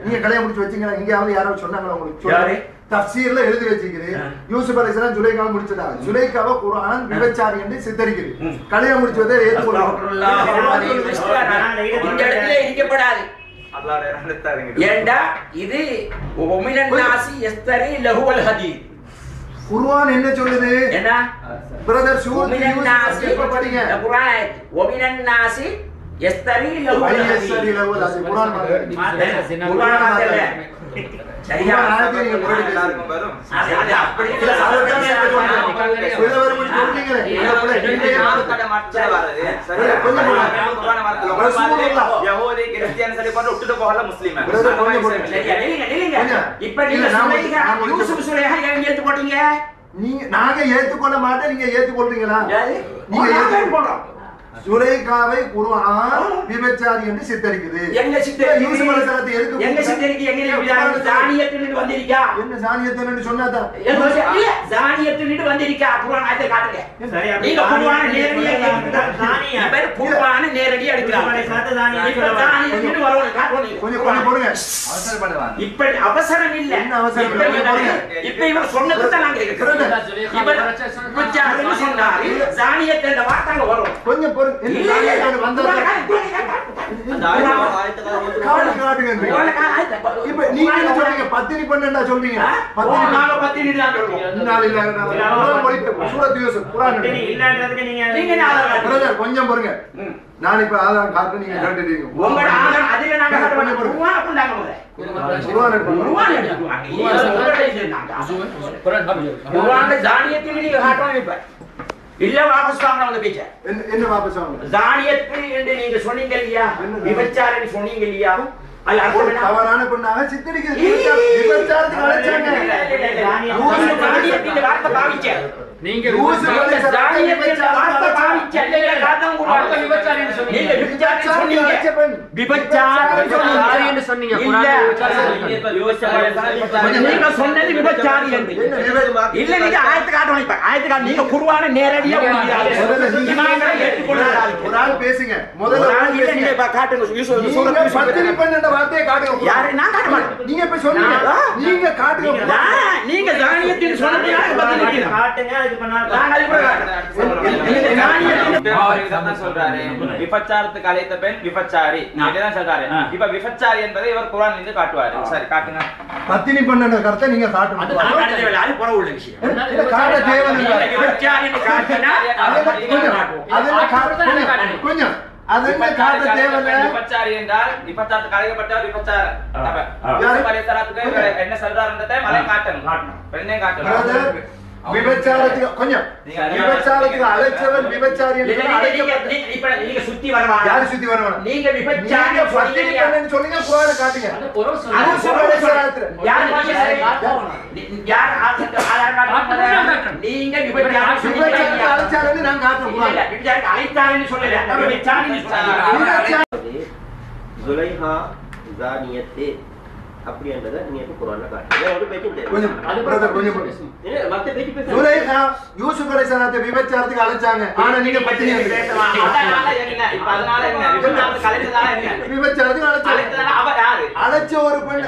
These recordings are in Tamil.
நீங்க கல்யாணம் முடிச்சு வச்சீங்களா? எங்கயாவது யாராவது சொன்னாங்களா உங்களுக்கு? தஃப்சீர்ல எழுதி வச்சிருக்குது. யூசுப் அலைஹிஸ்ஸலாம் ஜுலைகாவை முடிச்சதாங்க. ஜுலைகாவை குர்ஆன் விபச்சாரி என்று சித்தரிக்குது. கல்யாணம் முடிச்சதே ஏத்துக்கொள்ளும். இந்த இடத்துல இருக்கப்படாது. ஏண்டா இது ஒமினன் நாசி யஸ்தரி லஹுவல் ஹதீத். குர்ஆன் என்ன சொல்லுது? என்ன பிரதர் ஷூ ஒமினன் நாசி படிங்க. குர்ஆன் ஒமினன் நாசி யஸ்தரி லஹுவல் ஹதீத். குர்ஆன் மாத்தல. சரியா? அது அப்படி இல்ல. நாங்க ஏத்துக்கொள்ள மாட்டேன், நீங்க ஏத்துக்கொள்றீங்களா? சுலைகாவை குர்ஆன் விபச்சாரி என்று சித்தரிக்குது. எங்க சித்தரிக்குது? யூசுப் அலைஹிஸ்ஸலாத்தை எதுக்கு எங்க சித்தரிக்கு? எங்க ஜானியத்துன்னு வந்திருக்கா? என்ன ஜானியத்துன்னு சொன்னாதா? இல்ல ஜானியத்துன்னு வந்திருக்கா? குர்ஆன் ஆயத்தை காட்டுங்க. நீங்க குர்ஆனை நேரடியா ஜானியா பேர் குர்ஆனை நேரடியா எடுக்கறாங்க. ஜானியத்துன்னு வரணும் காட்டுங்க. கொஞ்சம் போடுங்க. அவசரப்படுவாங்க. இப்ப அவசரம் இல்ல. என்ன அவசரம் இல்ல? இப்ப இவன் சொன்னது தான் நாங்க கேக்குறோம். இவன் விபச்சாரம்னு சொன்னாரு. ஜானியத்துன்ற வார்த்தை வரும். கொஞ்சம் பொறு. இப்ப நீங்க என்ன சொல்றீங்க? பத்தினி பண்ணா சொல்றீங்க? நாங்க பத்தினி தான் சொல்றோம். சூரத் யூசுப் குர்ஆன் இல்லன்றதுக்கு நீங்க கொஞ்சம் பொறுங்க. நான் இப்ப ஆதாரம் காட்டு, நீங்க கேட்டுட்டீங்க. உங்க ஆதாரம் அதுல நாங்க காட்ட மாட்டோம். குர்ஆன் கொண்டாங்க குர்ஆன் ஜானியத்துன்னு நீங்க காட்டணும். இப்ப இல்ல வாபஸ் வாங்கணும் பேச்ச. என்ன வாபஸ் வாங்கணும்? ஜானியத்து என்று நீங்க சொன்னீங்க இல்லையா? விபச்சாரம் சொன்னீங்க இல்லையா? அல்ல அர்த்தம் என்ன? தவறான பொண்ணாக சித்தரிக்குது. விபச்சாரத்துக்கு அழைச்சாங்க. ஜானியத்தின் வார்த்தை பாவிச்ச. நீங்க ஜானியத்தின் வார்த்தை பாவிச்ச. இல்ல காரணம் கூட விபச்சாரம்னு சொன்னீங்க. நீங்க விபச்சாரம் சொன்னீங்க. விபச்சாரம் சொன்னீங்க சொன்னீங்க. இல்ல நீங்க சொன்னது விபச்சாரி என்று. இல்ல நீங்க ஆயத்தை காட்டணும். இப்ப ஆயத்தை காட்ட நீங்க குர்ஆனை நேரடியா இமாம்களை ஏற்றுக்கொள்றாங்க. ஒரு ஆள் பேசுங்க. முதல்ல ஆள் இல்ல நீங்க இப்ப காட்டுங்க. யூசுப் சூரத் பத்தினி பண்ண வார்த்தையை காட்டுங்க. யாரு? நான் காட்ட மாட்டேன். நீங்க இப்ப சொன்னீங்க. நீங்க காட்டுங்க. நீங்க ஜானியத்தின் சொன்னது பதில் காட்டுங்க. அதுக்கு பண்ணா நான் அது கூட காட்டுறேன். ஜானியத்தின் சொல்றாரு விபச்சாரத்துக்கு அழைத்த பெண் விபச்சாரி இதுதான் சொல்றாரு. இப்ப விபச்சாரி என்பதை இவர் குர்ஆன்ல இருந்து காட்டுவாரு. சரி காட்டுங்க. பத்தினி பண்ண கருத்தை நீங்க காட்டுங்க. அது காட்ட தேவையில்லை. அது புற உள்ள விஷயம். இல்ல காட்ட தேவையில்லை. விபச்சாரின்னு காட்டினா கொஞ்சம் அதென்ன காட்ட தேவையில்லை. விபச்சாரி என்றால் விபச்சாரத்துக்கு அழைக்கப்பட்டவர் விபச்சாரர். யூசுப் அலைஹிஸ்ஸலாத்துக்கு என்ன சொல்றாருன்றதை மலை காட்டணும். பெண்ணே காட்டணும். விபச்சாரத்துக்கு கொஞ்சம் விபச்சாரத்துக்கு அழைச்சவன் விபச்சாரி என்று இப்ப நீங்க சுத்தி வரவாங்க. யாரு சுத்தி வரவாங்க? நீங்க விபச்சாரி பத்தினி பண்ணன்னு சொல்லுங்க. குர்ஆனை காட்டுங்க. நீங்க விபச்சாரி அழைச்சாருன்னு நான் காட்டுறேன். விபச்சாரி அழைத்தாருன்னு சொல்லல. விபச்சாரி ஜுலைஹா ஜானியத்தே அப்படின்றத நீங்க குர்ஆன்ல காட்டுங்க. ஒரு பேச்சு கொஞ்சம் அது பிரதர் கொஞ்சம் மத்த பேச்சு பேசு. ஜுலைஹா யூசுப் அலைஹிஸ்ஸலாத்தை விபச்சாரத்துக்கு அழைச்சாங்க. ஆனா நீங்க பத்தினி அதனால என்ன? இப்ப அதனால என்ன? விபச்சாரத்துக்கு அழைச்சதால என்ன? விபச்சாரத்துக்கு அழைச்சாங்க. அவ யாரு? அழைச்ச ஒரு பெண்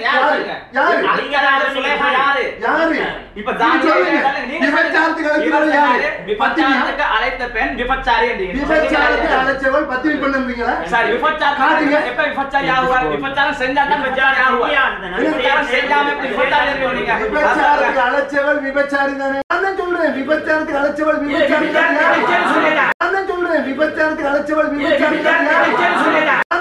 யாரு? அலிங்கராஜ சுலைஹா யாரு? யாரு? இப்ப ஜானியத்துக்கு விபச்சாரத்துக்கு அழைச்சவள் யாரு? விபச்சாரத்துக்கு அழைத்த பெண் விபச்சாரி என்றீங்க. விபச்சாரத்துக்கு அழைச்சவள் பத்தினி பண்ணுவீங்களா? சரி விபச்சாரம் எப்ப விபச்சாரி ஆகுவார்? விபச்சாரம் செஞ்சா தான் விபச்சாரி ஆகுவார். விபச்சாரம் செஞ்சாம எப்படி விபச்சாரி ஆகுவீங்க? விபச்சாரத்துக்கு அழைச்சவள் விபச்சாரி தானே. நான் சொல்றேன் விபச்சாரத்துக்கு அழைச்சவள் விபச்சாரி தானே. நான் சொல்றேன் விபச்சாரத்துக்கு அழைச்சவள் விபச்சாரி தானே.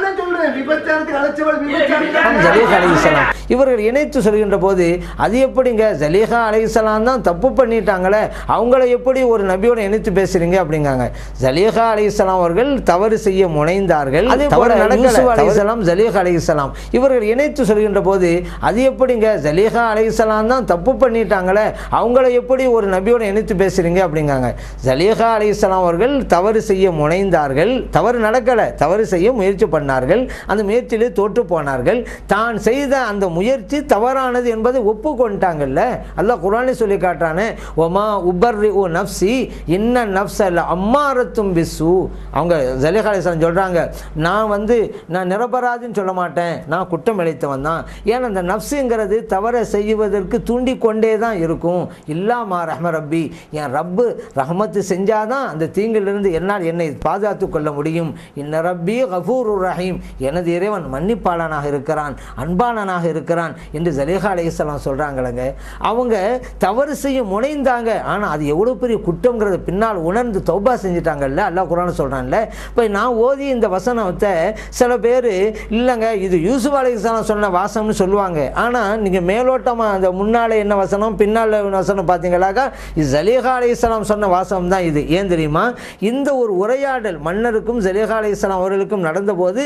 நான் சொல்றேன் விபச்சாரத்துக்கு அழைச்சவள் விபச்சாரி தானே. ஜலீஹா அலைஹிஸ்ஸலாம் இவர்கள் இணைத்து சொல்கின்ற போது அது எப்படிங்க? ஜலீஹா அலைஹிஸ்ஸலாம் தான் தப்பு பண்ணிட்டாங்களே, அவங்கள எப்படி ஒரு நபியோட இணைத்து பேசுறீங்க அப்படிங்காங்க. ஜலீஹா அலைஹிஸ்ஸலாம் அவர்கள் தவறு செய்ய முனைந்தார்கள். அதே போல யூசுப் அலைஹிஸ்ஸலாம் ஜலீஹா அலைஹிஸ்ஸலாம் இவர்கள் இணைத்து சொல்கின்ற போது அது எப்படிங்க? ஜலீஹா அலைஹிஸ்ஸலாம் தான் தப்பு பண்ணிட்டாங்களே, அவங்கள எப்படி ஒரு நபியோட இணைத்து பேசுறீங்க அப்படிங்காங்க. ஜலீஹா அலைஹிஸ்ஸலாம் அவர்கள் தவறு செய்ய முனைந்தார்கள். தவறு நடக்கலை, தவறு செய்ய முயற்சி பண்ணார்கள். அந்த முயற்சியிலே தோற்று போனார்கள். தான் செய்த அந்த முயற்சி தவறானது என்பதை ஒப்புக்கொண்டாங்கல்ல. அல்லாஹ் குர்ஆனில் சொல்லி காட்டுறானே, ஒமா உபர்ரிஉ நஃப்ஸி இன்ன நஃப்ஸல அம்மாரத்தும் பிஸ்ஸூ. அவங்க ஜலீஹா அலைஹிஸ்ஸலாம் சொல்றாங்க, நான் நிரபராதின்னு சொல்ல மாட்டேன், நான் குற்றம் இழைத்தவன் தான். ஏன்னா அந்த நஃப்ஸுங்கிறது தவறை செய்வதற்கு தூண்டிக்கொண்டே தான் இருக்கும். இல்லாமா ரஹ்ம ரப்பி, என் ரப்பு ரஹ்மத்து செஞ்சாதான் அந்த தீங்கிலிருந்து என்னால் என்னை பாதுகாத்து கொள்ள முடியும். இன்ன ரப்பி கஃபூருர் ரஹீம், எனது இறைவன் மன்னிப்பாளனாக இருக்கிறான், அன்பாளனாக இருக்கிறான் என்று ஜலீஹா அலைஹிஸ்ஸலாம் சொல்றாங்களங்க. அவங்க தவறு செய்ய முனைந்தாங்க, ஆனால் அது எவ்வளோ பெரிய குற்றம்ங்கிறத பின்னால் உணர்ந்து தௌபா செஞ்சுட்டாங்கல்ல. அல்லாஹ் குர்ஆன் சொல்றான்ல. இப்போ நான் ஓதி இந்த வசனத்தை சில பேர் இல்லைங்க இது யூசுப் அலைஹிஸ்ஸலாம் சொன்ன வாசம்னு சொல்லுவாங்க. ஆனால் நீங்கள் மேலோட்டமாக அந்த முன்னாலே என்ன வசனம் பின்னால் வசனம் பார்த்தீங்களாக்கா இது ஜலீஹா அலைஹிஸ்ஸலாம் சொன்ன வாசம் தான் இது. ஏன் தெரியுமா? இந்த ஒரு உரையாடல் மன்னருக்கும் ஜலீஹா அலைஹிஸ்ஸலாம் அவர்களுக்கும் நடந்தபோது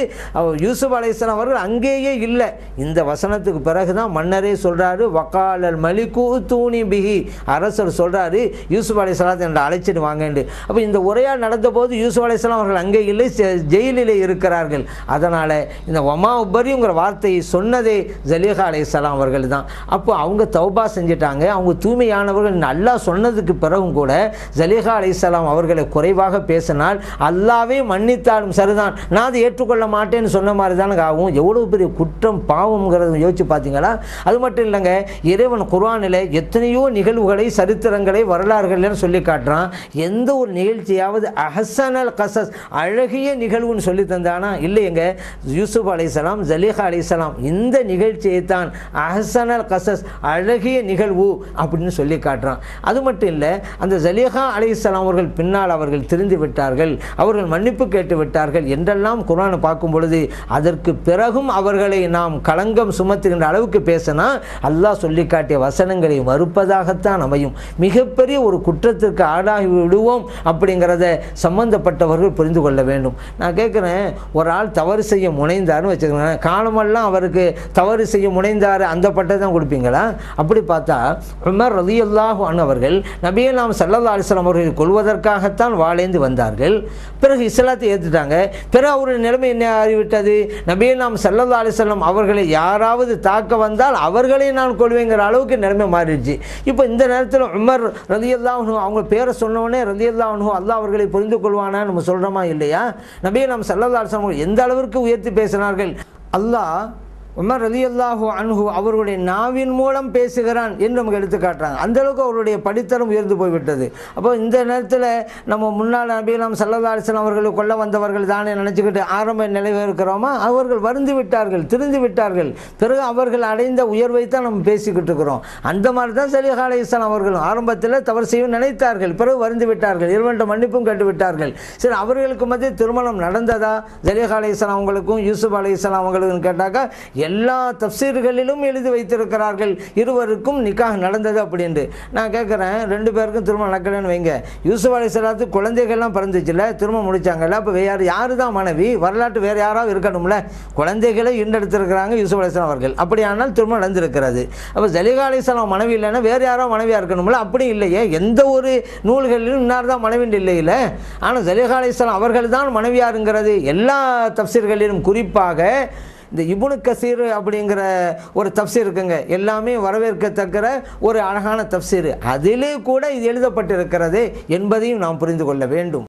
யூசுப் அலைஹிஸ்ஸலாம் அவர்கள் அங்கேயே இல்லை. இந்த வசனத்துக்கு பிறகுதான் மன்னரே சொல்றாரு, வகாலல் மலிகு தூணி பிஹி, அரசர் சொல்றாரு யூசுப் அலைஹிஸ்ஸலாத்தை என்னை அழைச்சிட்டு வாங்கன்னு. அப்போ இந்த உரையாடல் நடந்த போது யூசுப் அலைஹிஸ்ஸலாம் அவர்கள் அங்கே இல்லை, ஜெயிலிலே இருக்கிறார்கள். அதனால இந்த வமா உபரிங்கிற வார்த்தையை சொன்னதே ஜலீஹா அலைஹிஸ்ஸலாம் அவர்கள் தான். அப்போ அவங்க தௌபா செஞ்சிட்டாங்க, அவங்க தூய்மையானவர்கள். அல்லாஹ் சொன்னதுக்கு பிறகும் கூட ஜலீஹா அலைஹிஸ்ஸலாம் அவர்களை குறைவாக பேசினால் அல்லாவே மன்னித்தாலும் சரிதான், நான் அதை ஏற்றுக்கொள்ள மாட்டேன்னு சொன்ன மாதிரி தானே ஆகும். எவ்வளவு பெரிய குற்றம் பாவம்ங்கிறத யோசிச்சு பார்த்தீங்களா? அது மட்டும் இல்லைங்க, இறைவன் குர்ஆனில் எத்தனையோ நிகழ்வுகளை சரித்திரங்களை வரலாறுகள்னு சொல்லி காட்டுறான். எந்த ஒரு நிகழ்ச்சியாவது அஹ்ஸனல் கஸஸ் அழகிய நிகழ்வுன்னு சொல்லி தந்தானா? இல்லையங்க. யூசுப் அலைஹிஸ்ஸலாம் ஜலீஹா அலைஹிஸ்ஸலாம் இந்த நிகழ்ச்சியை தான் அஹ்ஸனல் கஸஸ் அழகிய நிகழ்வு அப்படின்னு சொல்லி காட்டுறான். அது மட்டும் இல்லை, அந்த ஜலீஹா அலைஹிஸ்ஸலாம் அவர்கள் பின்னால் அவர்கள் திரிந்து விட்டார்கள், அவர்கள் மன்னிப்பு கேட்டு விட்டார்கள் என்றெல்லாம் குர்ஆனை பார்க்கும் பொழுது அதற்கு பிறகும் அவர்களை நாம் களங்கம் சுமத்துகின்ற அளவுக்கு பேசினா அல்லாஹ் சொல்லி காட்டிய வசனங்களை மறுப்பதாகத்தான் அமையும். மிகப்பெரிய ஒரு குற்றத்திற்கு ஆளாகி விடுவோம் அப்படிங்கிறத சம்பந்தப்பட்டவர்கள் புரிந்து கொள்ள வேண்டும். நான் கேட்குறேன், ஒரு ஆள் தவறு செய்ய முனைந்தார்னு வச்சுக்கோங்க, காலமெல்லாம் அவருக்கு தவறு செய்ய முனைந்தார் அந்த பட்டை தான் கொடுப்பீங்களா? அப்படி பார்த்தா உமர் ரலியல்லாஹு அன்ஹு அவர்கள் நபிகள் நாம் ஸல்லல்லாஹு அலைஹி வஸல்லம் அவர்களை கொல்வதற்காகத்தான் வாளேந்து வந்தார்கள். பிறகு இஸ்லாத்தை ஏற்றுட்டாங்க. பிறகு அவருடைய நிலைமை என்ன ஆகிவிட்டது? நபிகள் நாம் ஸல்லல்லாஹு அலைஹி வஸல்லம் அவர்களை யாராவது தாக்க வந்தால் அவர்களை நான் கொள்வேங்கிற அளவுக்கு நிலைமை மாறிடுச்சு. இப்போ இந்த நேரத்தில் உமர் ரலியல்லாஹு அன்ஹு அவங்க பேரை சொன்னோடனே ரலியல்லாஹு அன்ஹு அல்லாஹ் அவர்களை புரிந்து கொள்வானா நம்ம சொல்கிறோமா இல்லையா? நபிகள் நாம் ஸல்லல்லாஹு அலைஹி வஸல்லம் எந்த அளவிற்கு உயர்த்தி பேசினார்கள். அல்லாஹ் உமர் ரலியல்லாஹு அன்ஹு அவர்களுடைய நாவின் மூலம் பேசுகிறான் என்று நமக்கு எடுத்து காட்டுறாங்க. அந்தளவுக்கு அவருடைய படித்தரம் உயர்ந்து போய்விட்டது. அப்போ இந்த நேரத்தில் நம்ம முன்னாள் நபிகள் நாம் ஸல்லல்லாஹு அலைஹி வஸல்லம் அவர்களை கொல்ல வந்தவர்கள் தானே நினச்சிக்கிட்டு ஆரம்ப நிலையில் இருக்கிறோமா? அவர்கள் வருந்து விட்டார்கள், திரிந்து விட்டார்கள். பிறகு அவர்கள் அடைந்த உயர்வை தான் நம்ம பேசிக்கிட்டு இருக்கிறோம். அந்த மாதிரி தான் ஜலீஹா அலைஹிஸ்ஸலாம் அவர்கள் ஆரம்பத்தில் தவறு செய்ய நினைத்தார்கள், பிறகு வருந்து விட்டார்கள், இறைவன்கிட்ட மன்னிப்பும் கேட்டு விட்டார்கள். சரி, அவர்களுக்கு மத்திய திருமணம் நடந்ததா ஜலீஹா அலைஹிஸ்ஸலாம் அவங்களுக்கும் யூசுப் அலைஹிஸ்ஸலாம் அவங்களுக்கும் கேட்டாக்கா எல்லா தஃப்சீர்களிலும் எழுதி வைத்திருக்கிறார்கள் இருவருக்கும் நிக்காஹ் நடந்தது அப்படின்ட்டு. நான் கேட்குறேன், ரெண்டு பேருக்கும் திருமணம் நடக்கலன்னு வைங்க, யூசுப் அலைஹிஸ்ஸலாத்துக்கு குழந்தைகள்லாம் பிறந்துச்சுல்ல, திருமணம் முடிச்சாங்கல்ல, அப்போ யார் தான் மனைவி? வரலாற்று வேறு யாராவது இருக்கணும்ல? குழந்தைகளை ஈண்டெடுத்திருக்கிறாங்க யூசுப் அலைஹிஸ்ஸலாம் அவர்கள். அப்படியானால் திருமணம் நடந்திருக்கிறது. அப்போ ஜலீஹா அலைஹிஸ்ஸலாம் மனைவி இல்லைன்னா வேறு யாராவது மனைவியாக இருக்கணும்ல? அப்படி இல்லையே, எந்த ஒரு நூல்களிலும் இன்னார் தான் மனைவின்னு இல்லையில. ஆனால் ஜலீஹா அலைஹிஸ்ஸலாம் அவர்கள் தான் மனைவியாருங்கிறது எல்லா தஃப்சீர்களிலும், குறிப்பாக இந்த இப்னு கசீர் அப்படிங்கிற ஒரு தஃப்சீர் இருக்குங்க, எல்லாமே வரவேற்கத்தக்க ஒரு அழகான தஃப்சீர், அதிலே கூட இது எழுதப்பட்டிருக்கிறது என்பதையும் நாம் புரிந்து கொள்ள வேண்டும்.